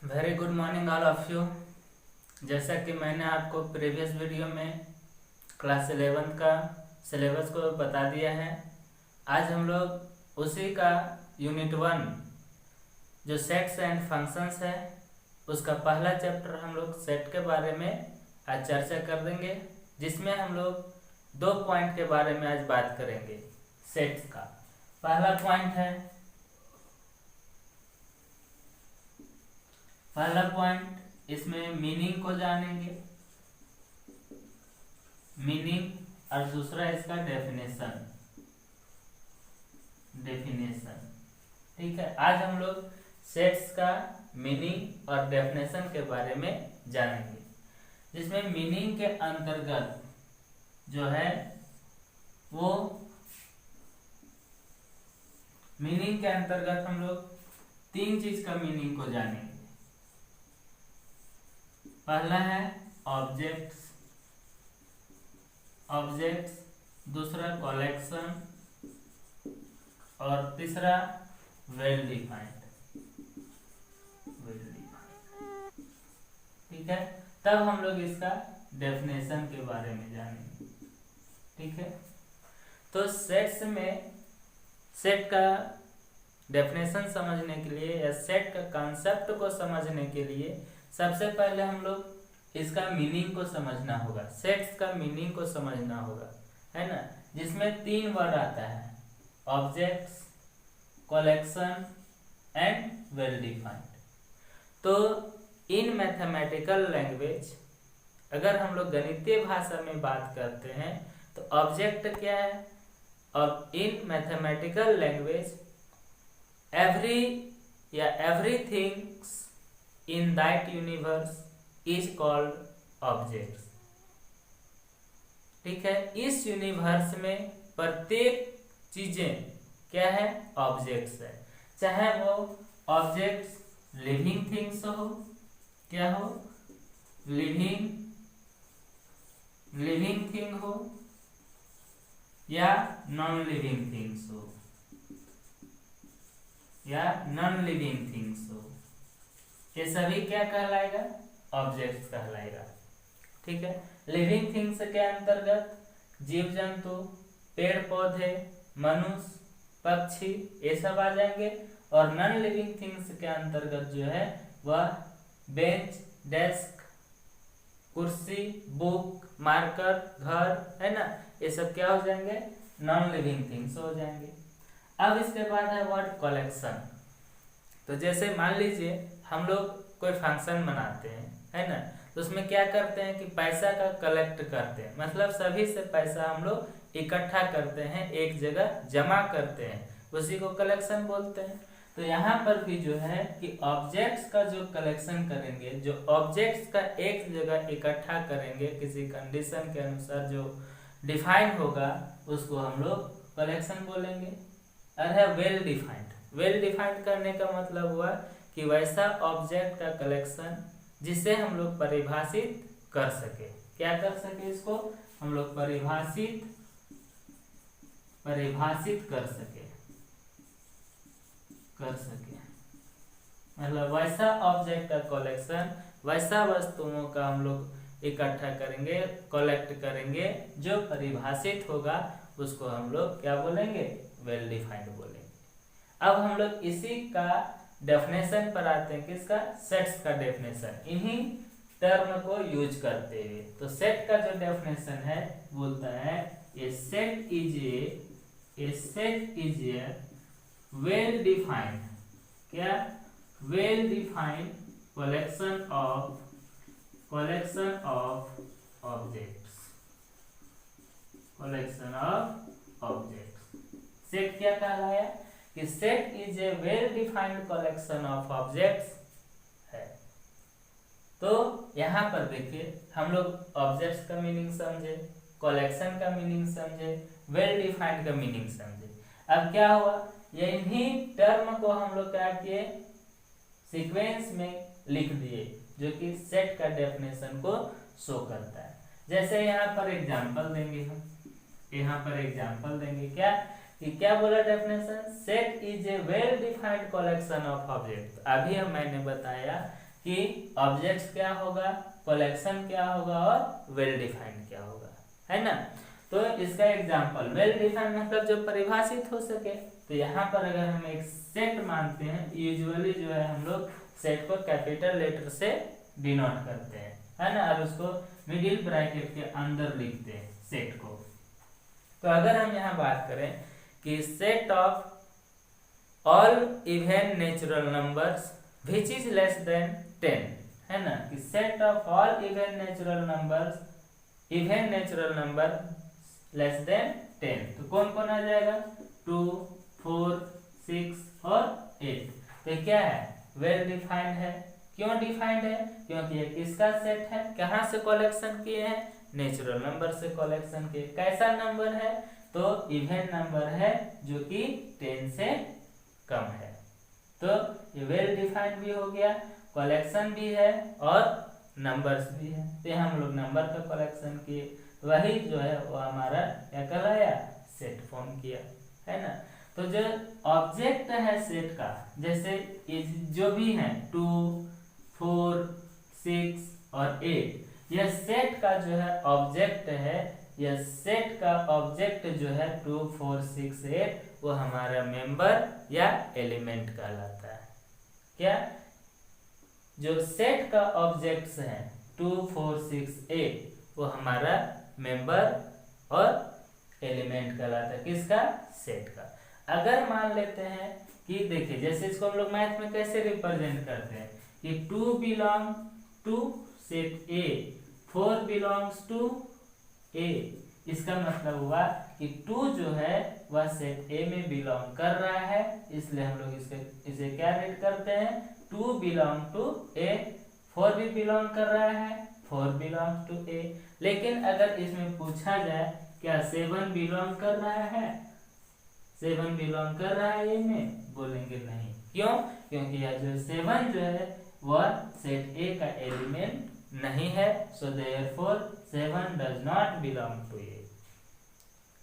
Very good morning all of you. जैसा कि मैंने आपको प्रीवियस वीडियो में क्लास 11 का सिलेबस को बता दिया है, आज हम लोग उसी का यूनिट 1 जो सेट्स एंड फंक्शंस है उसका पहला चैप्टर हम लोग सेट के बारे में आज चर्चा कर देंगे, जिसमें हम लोग 2 पॉइंट के बारे में आज बात करेंगे। सेट्स का पहला पॉइंट इसमें मीनिंग को जानेंगे, मीनिंग, और दूसरा इसका डेफिनेशन। ठीक है, आज हम लोग सेट्स का मीनिंग और डेफिनेशन के बारे में जानेंगे, जिसमें मीनिंग के अंतर्गत जो है वो मीनिंग के अंतर्गत हम लोग 3 चीज का मीनिंग को जानेंगे। पहला है ऑब्जेक्ट्स, दूसरा कलेक्शन और तीसरा वेल डिफाइंड। ठीक है, तब हम लोग इसका डेफिनेशन के बारे में जानेंगे। ठीक है, तो सेट्स में सेट का डेफिनेशन समझने के लिए या सेट का कॉन्सेप्ट को समझने के लिए सबसे पहले हम लोग इसका मीनिंग को समझना होगा। सेट्स का मीनिंग को समझना होगा, है ना, जिसमें 3 वर्ड आता है, objects, collection and well defined. तो इन मैथमेटिकल लैंग्वेज, अगर हम लोग गणितीय भाषा में बात करते हैं तो ऑब्जेक्ट क्या है, और इन mathematical language everything's in that universe is called objects. ठीक है, इस यूनिवर्स में प्रत्येक चीजें क्या है, ऑब्जेक्ट्स है। चाहे वो ऑब्जेक्ट्स लिविंग थिंग्स हो, क्या हो, लिविंग थिंग हो या नॉन लिविंग थिंग्स हो, ये सभी क्या कहलाएगा, ऑब्जेक्ट्स कहलाएगा। ठीक है, लिविंग थिंग्स के अंतर्गत जीव जंतु, पेड़ पौधे, मनुष्य, पक्षी, ये सब आ जाएंगे। और नॉन लिविंग थिंग्स के अंतर्गत जो है वह बेंच, डेस्क, कुर्सी, बुक, मार्कर, घर, है ना, ये सब क्या हो जाएंगे, नॉन लिविंग थिंग्स हो जाएंगे। अब इसके बाद है वर्ड कलेक्शन। तो जैसे मान लीजिए हम लोग कोई फंक्शन मनाते हैं, है ना, तो उसमें क्या करते हैं कि पैसा का कलेक्ट करते हैं, मतलब सभी से पैसा हम लोग इकट्ठा करते हैं, एक जगह जमा करते हैं, उसी को कलेक्शन बोलते हैं। तो यहाँ पर भी जो है कि ऑब्जेक्ट्स का जो कलेक्शन करेंगे, जो ऑब्जेक्ट्स का एक जगह इकट्ठा करेंगे किसी कंडीशन के अनुसार जो डिफाइन होगा, उसको हम लोग कलेक्शन बोलेंगे। और है वेल डिफाइंड करने का मतलब हुआ कि वैसा ऑब्जेक्ट का कलेक्शन जिसे हम लोग परिभाषित कर सके। क्या कर सके, इसको हम लोग परिभाषित कर सके, मतलब वैसा ऑब्जेक्ट का कलेक्शन, वैसा वस्तुओं का हम लोग इकट्ठा करेंगे, कलेक्ट करेंगे, जो परिभाषित होगा उसको हम लोग क्या बोलेंगे, वेल डिफाइंड बोलेंगे। अब हम लोग इसी का डेफिनेशन पर आते हैं, किसका, सेट्स का डेफिनेशन, इन्हीं टर्म को यूज करते हुए। तो सेट का जो डेफिनेशन है बोलता है a set is a well defined, क्या, well defined collection of objects. Set क्या कहलाया कि set is a well defined collection of objects है। तो यहाँ पर देखिए हम लोग ऑब्जेक्ट्स का मीनिंग समझे, कलेक्शन का मीनिंग समझे, वेल डिफाइंड का मीनिंग समझे। अब क्या हुआ, ये इन्हीं टर्म को हम लोग क्या किए, सीक्वेंस में लिख दिए, जो कि सेट का डेफिनेशन को शो करता है। जैसे यहाँ पर एग्जांपल देंगे हम, क्या कि क्या बोला definition, set is a well defined collection of object. अभी मैंने बताया कि ऑब्जेक्ट्स क्या होगा, कलेक्शन क्या होगा और वेल डिफाइंड क्या होगा, है ना। तो इसका एग्जांपल वेल डिफाइंड मतलब जो परिभाषित हो सके। तो यहाँ पर अगर हम एक सेट मानते हैं, यूजुअली जो है हम लोग सेट को कैपिटल लेटर से डिनोट करते हैं, है ना, और उसको मिडिल ब्रैकेट के अंदर लिखते हैं सेट को। तो अगर हम यहाँ बात करें कि set of all even natural numbers which is less than 10, है ना, कि set of all even natural number less than 10, तो कौन कौन आ जाएगा, 2, 4, 6 और 8। तो क्या है, वेल डिफाइंड है। क्यों डिफाइंड है, क्योंकि ये किसका सेट है, कहाँ से कलेक्शन किए हैं, नेचुरल नंबर से कलेक्शन किए। कैसा नंबर है, तो इवन नंबर है जो कि 10 से कम है। तो ये वेल डिफाइंड भी हो गया, कलेक्शन भी है और नंबर्स भी है। तो हम लोग नंबर का कलेक्शन किए, वही जो है वो हमारा क्या कहलाया, सेट फॉर्म किया, है ना। तो जो ऑब्जेक्ट है सेट का, जैसे जो भी है 2, 4, 6 और 8, यह सेट का जो है ऑब्जेक्ट है, यह सेट का ऑब्जेक्ट जो है 2, 4, 6, 8 वो हमारा मेंबर या एलिमेंट कहलाता है। क्या, जो सेट का ऑब्जेक्ट्स हैं 2, 4, 6, 8 वो हमारा मेंबर और एलिमेंट कहलाता है, किसका, सेट का। अगर मान लेते हैं कि देखिए, जैसे इसको हम लोग मैथ में कैसे रिप्रेजेंट करते हैं कि 2 belong to set A, 4 belongs to A. इसका मतलब हुआ कि 2 जो है वह सेट ए में बिलोंग कर रहा है, इसलिए हम लोग इसे क्या रेट करते हैं, 2 बिलोंग टू ए। 4 भी बिलोंग कर रहा है, 4 बिलोंग टू ए। लेकिन अगर इसमें पूछा जाए क्या 7 बिलोंग कर रहा है, 7 बिलोंग कर रहा है ए में, बोलेंगे नहीं। क्यों, क्योंकि यह जो 7 जो है वह सेट ए का एलिमेंट नहीं है, so therefore 7 does not belong to A.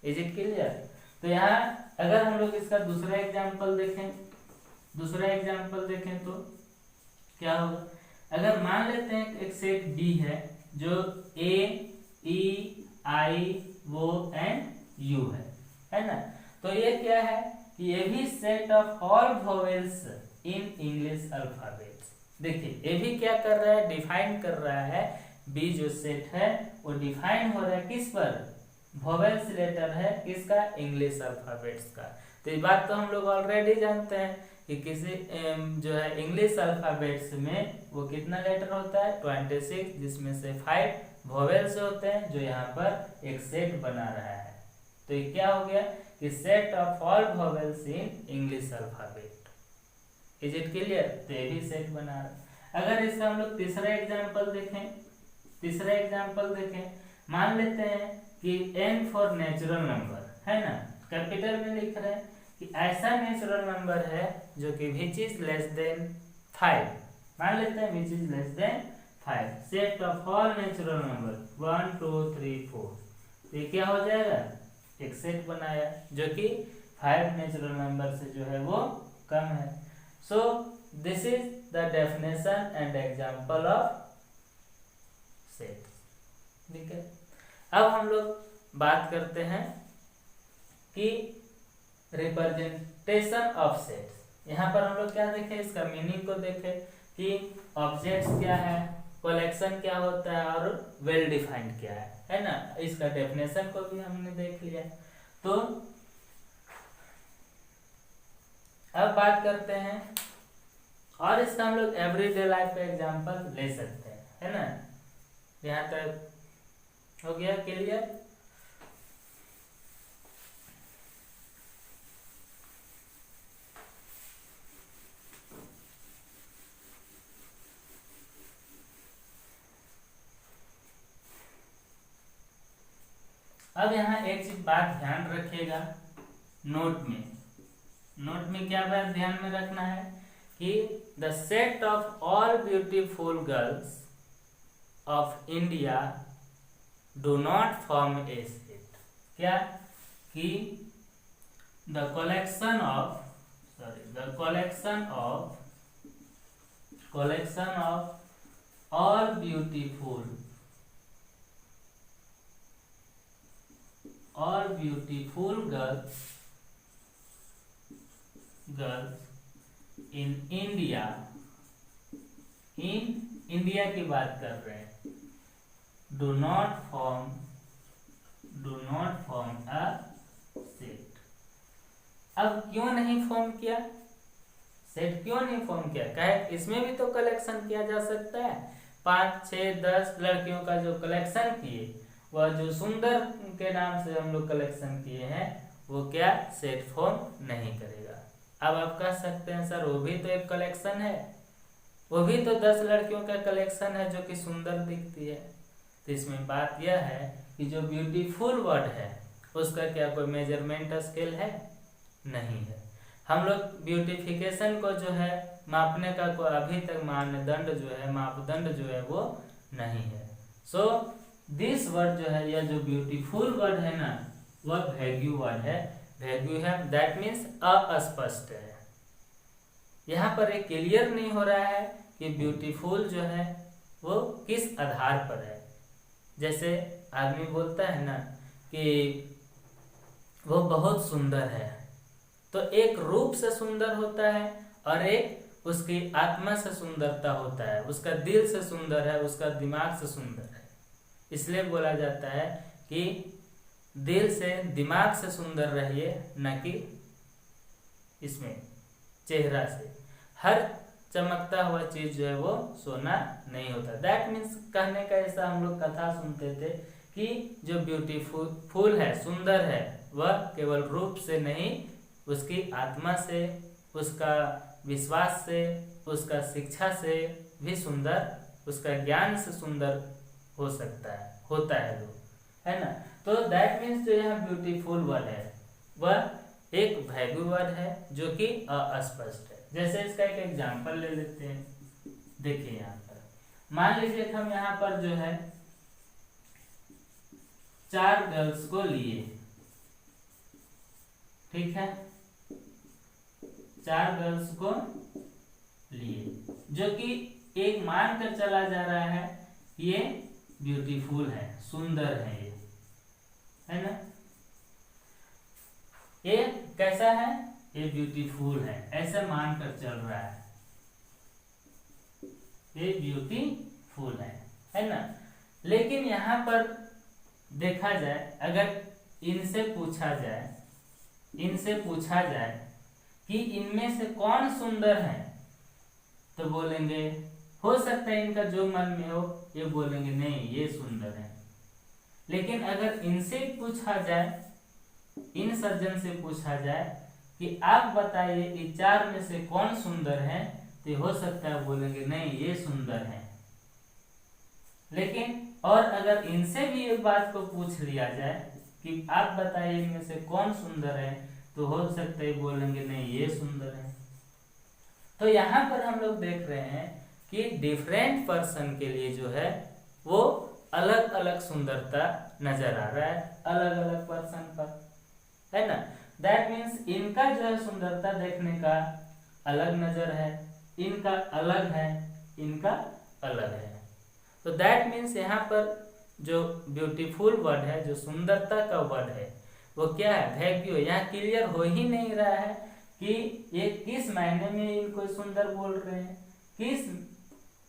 Is it clear. तो यहाँ अगर हम लोग इसका दूसरा एग्जांपल देखें तो क्या होगा, अगर मान लेते हैं एक सेट बी है जो ए, ई, आई, ओ एंड यू है ना। तो ये क्या है कि ये भी set of all vowels in English alphabet. देखिए ये भी क्या कर रहा है, डिफाइन कर रहा है। बी जो सेट है वो डिफाइन हो रहा है किस पर, वोवेल्स लेटर है किसका, इंग्लिश अल्फाबेट्स का। तो ये बात तो हम लोग ऑलरेडी जानते हैं कि किसी जो है इंग्लिश अल्फाबेट्स में वो कितना लेटर होता है, 26, जिसमें से 5 वोवेल्स होते हैं, जो यहाँ पर एक सेट बना रहा है। तो ये क्या हो गया कि set of all vowels in English alphabet. Is it clear. तो ये भी सेट बना रहा है। अगर इसका हम लोग तीसरा एग्जाम्पल देखें, मान लेते हैं कि n फॉर नेचुरल नंबर है ना, कैपिटल में लिख रहे हैं कि ऐसा नेचुरल नंबर है जो कि विच इज लेस देन 5। मान लेते हैं which is less than 5, set of all natural number 1, 2, 3, 4। तो ये क्या हो जाएगा, एक सेट बनाया जो कि 5 नेचुरल नंबर से जो है वो कम है। So this is the definition and example of set. ठीक है। अब हम लोग बात करते हैं कि रिप्रेजेंटेशन ऑफ सेट्स। यहाँ पर हम लोग क्या देखें, इसका मीनिंग को देखें कि ऑब्जेक्ट्स क्या है, कलेक्शन क्या होता है और वेल डिफाइंड क्या है ना। इसका डेफिनेशन को भी हमने देख लिया। तो अब बात करते हैं, और इसका हम लोग एवरीडे लाइफ का एग्जांपल ले सकते हैं, है ना। यहाँ तक हो गया क्लियर। अब यहाँ एक चीज बात ध्यान रखिएगा, नोट में क्या बात ध्यान में रखना है कि the set of all beautiful girls of India do not form A set. क्या कि the collection of collection of all beautiful girls in India की बात कर रहे हैं, do not form a set। अब क्यों नहीं फॉर्म किया, सेट क्यों नहीं फॉर्म किया? कहे इसमें भी तो कलेक्शन किया जा सकता है। 5, 6, 10 लड़कियों का जो कलेक्शन किए, वह जो सुंदर के नाम से हम लोग कलेक्शन किए हैं, वो क्या सेट फॉर्म नहीं करेगा। अब आप कह सकते हैं सर वो भी तो एक कलेक्शन है, वो भी तो 10 लड़कियों का कलेक्शन है जो कि सुंदर दिखती है। तो इसमें बात यह है कि जो ब्यूटीफुल वर्ड है उसका क्या कोई मेजरमेंट स्केल है? नहीं है। हम लोग ब्यूटिफिकेशन को जो है मापने का कोई अभी तक मानदंड जो है, मापदंड जो है वो नहीं है। सो दिस वर्ड जो है, यह जो ब्यूटीफुल वर्ड है ना, वह वैग्यू वर्ड है। वैग्यू है दैट मीन्स अस्पष्ट है। यहाँ पर एक क्लियर नहीं हो रहा है कि ब्यूटीफुल जो है वो किस आधार पर है। जैसे आदमी बोलता है ना कि वो बहुत सुंदर है, तो एक रूप से सुंदर होता है और एक उसकी आत्मा से सुंदरता होता है, उसका दिल से सुंदर है, उसका दिमाग से सुंदर है। इसलिए बोला जाता है कि दिल से दिमाग से सुंदर रहिए, न कि इसमें चेहरा से। हर चमकता हुआ चीज जो है वो सोना नहीं होता। दैट मीन्स कहने का ऐसा हम लोग कथा सुनते थे कि जो ब्यूटीफुल है, सुंदर है, वह केवल रूप से नहीं, उसकी आत्मा से, उसका विश्वास से, उसका शिक्षा से भी सुंदर, उसका ज्ञान से सुंदर हो सकता है, होता है लोग, है ना। तो दैट मीन्स जो यहाँ ब्यूटीफुल वर्ड है वह एक वैग्यू वर्ड है जो कि अस्पष्ट है। जैसे इसका एक एग्जांपल ले लेते हैं। देखिए यहाँ पर मान लीजिए हम यहाँ पर जो है 4 गर्ल्स को लिए, ठीक है, 4 गर्ल्स को लिए, जो कि एक मान कर चला जा रहा है ये ब्यूटीफुल है, सुंदर है, ये है ना। ये कैसा है? ये ब्यूटीफुल है, ऐसा मान कर चल रहा है, ये ब्यूटीफुल है ना। लेकिन यहाँ पर देखा जाए, अगर इनसे पूछा जाए कि इनमें से कौन सुंदर है, तो बोलेंगे, हो सकता है इनका जो मन में हो ये बोलेंगे नहीं ये सुंदर है। लेकिन अगर इनसे पूछा जाए, इन सज्जन से पूछा जाए कि आप बताइए ये 4 में से कौन सुंदर है, तो हो सकता है बोलेंगे नहीं ये सुंदर है। लेकिन और अगर इनसे भी एक बात को पूछ लिया जाए कि आप बताइए इनमें से कौन सुंदर है, तो हो सकता है बोलेंगे नहीं ये सुंदर है। तो यहाँ पर हम लोग देख रहे हैं कि डिफरेंट पर्सन के लिए जो है वो अलग अलग सुंदरता नजर आ रहा है, अलग अलग पर्सन पर, है ना। दैट मीन्स इनका जो है सुंदरता देखने का अलग नजर है, इनका अलग है, इनका अलग है। तो दैट मीन्स यहाँ पर जो ब्यूटीफुल वर्ड है, जो सुंदरता का वर्ड है, वो क्या है? वैग्यू। यहाँ क्लियर हो ही नहीं रहा है कि ये किस मायने में इनको सुंदर बोल रहे हैं, किस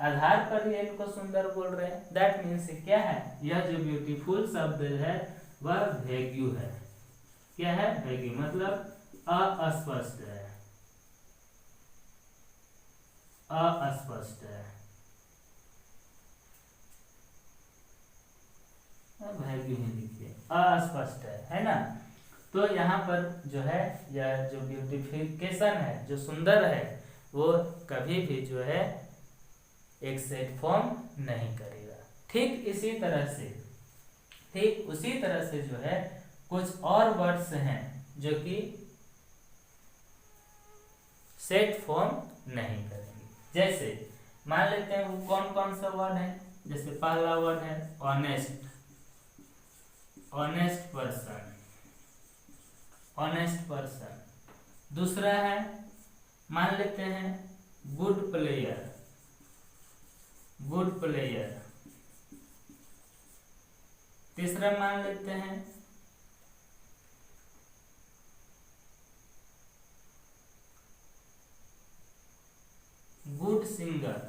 आधार पर ये इनको सुंदर बोल रहे हैं। दैट मीन्स क्या है? यह जो ब्यूटीफुल शब्द है वह वैग्यू है। क्या है? वैग्यू मतलब अस्पष्ट है, अस्पष्ट है, वैग्यू ही लिखिए, अस्पष्ट है ना। तो यहाँ पर जो है यह जो ब्यूटिफिकेशन है, जो सुंदर है, वो कभी भी जो है एक सेट फॉर्म नहीं करेगा। ठीक उसी तरह से जो है कुछ और वर्ड्स हैं जो कि सेट फॉर्म नहीं करेंगे। जैसे मान लेते हैं वो कौन कौन सा वर्ड है। जैसे पहला वर्ड है honest, honest person, honest person. दूसरा है मान लेते हैं गुड प्लेयर, गुड प्लेयर। तीसरा मान लेते हैं good singer.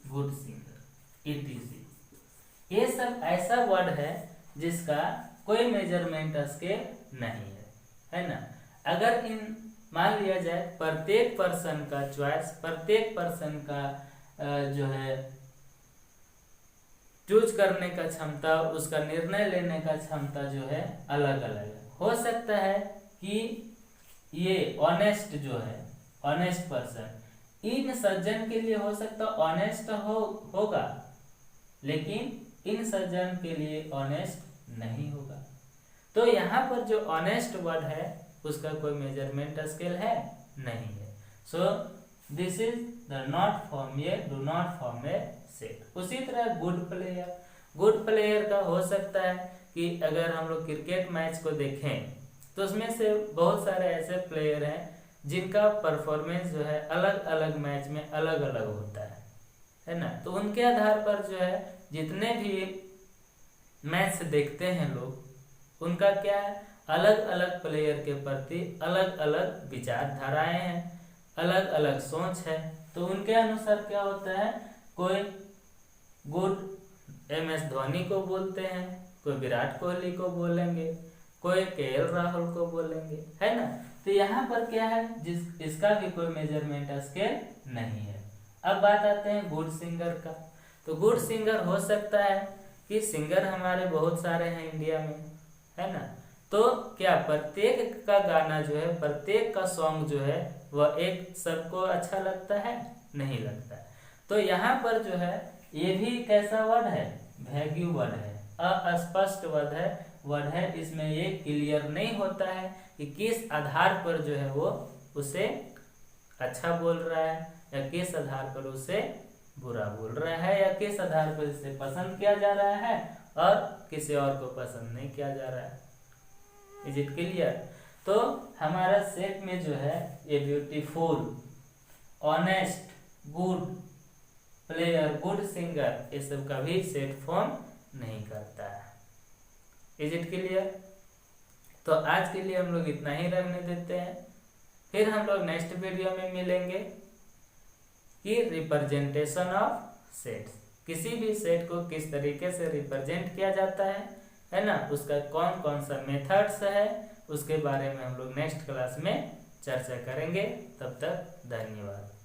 Good singer ETC। ये सब ऐसा वर्ड है जिसका कोई मेजरमेंट स्केल नहीं है ना। अगर इन मान लिया जाए प्रत्येक पर्सन का चॉइस, प्रत्येक पर्सन का जो है चूज करने का क्षमता, उसका निर्णय लेने का क्षमता जो है अलग अलग है। हो सकता है कि ये ऑनेस्ट जो है, ऑनेस्ट पर्सन इन सज्जन के लिए हो सकता ऑनेस्ट होगा, लेकिन इन सज्जन के लिए ऑनेस्ट नहीं होगा। तो यहाँ पर जो ऑनेस्ट वर्ड है उसका कोई मेजरमेंट स्केल है नहीं है। So this is the not form A, do not form A set. उसी तरह गुड प्लेयर, गुड प्लेयर का हो सकता है कि अगर हम लोग क्रिकेट मैच को देखें तो उसमें से बहुत सारे ऐसे प्लेयर हैं जिनका परफॉर्मेंस जो है अलग अलग मैच में अलग अलग होता है ना। तो उनके आधार पर जो है जितने भी मैच देखते हैं लोग, उनका क्या है, अलग अलग प्लेयर के प्रति अलग अलग विचारधाराएं हैं, अलग अलग सोच है। तो उनके अनुसार क्या होता है, कोई गुड MS धोनी को बोलते हैं, कोई विराट कोहली को बोलेंगे, कोई KL राहुल को बोलेंगे, है ना। तो यहाँ पर क्या है, इसका भी कोई मेजरमेंट स्केल नहीं है। अब बात आते हैं गुड सिंगर का। तो गुड सिंगर हो सकता है कि सिंगर हमारे बहुत सारे हैं इंडिया में, है ना। तो क्या प्रत्येक का गाना जो है, प्रत्येक का सॉन्ग जो है वह एक सबको अच्छा लगता है, नहीं लगता। तो यहाँ पर जो है ये भी कैसा वर्ड है, वैग्यू वर्ड है, अस्पष्ट वर्ड है। इसमें ये क्लियर नहीं होता है कि किस आधार पर जो है वो उसे अच्छा बोल रहा है या किस आधार पर उसे बुरा बोल रहा है, या किस आधार पर इसे पसंद किया जा रहा है और किसी और को पसंद नहीं किया जा रहा है। Is it clear. तो हमारा सेट में जो है ये beautiful, honest, good player, good singer, ये सब का भी सेट फॉर्म नहीं करता है। Is it clear. तो आज के लिए हम लोग इतना ही रखने देते हैं, फिर हम लोग नेक्स्ट वीडियो में मिलेंगे कि रिप्रेजेंटेशन ऑफ सेट्स, किसी भी सेट को किस तरीके से रिप्रेजेंट किया जाता है ना, उसका कौन कौन सा मेथड्स है, उसके बारे में हम लोग नेक्स्ट क्लास में चर्चा करेंगे। तब तक धन्यवाद।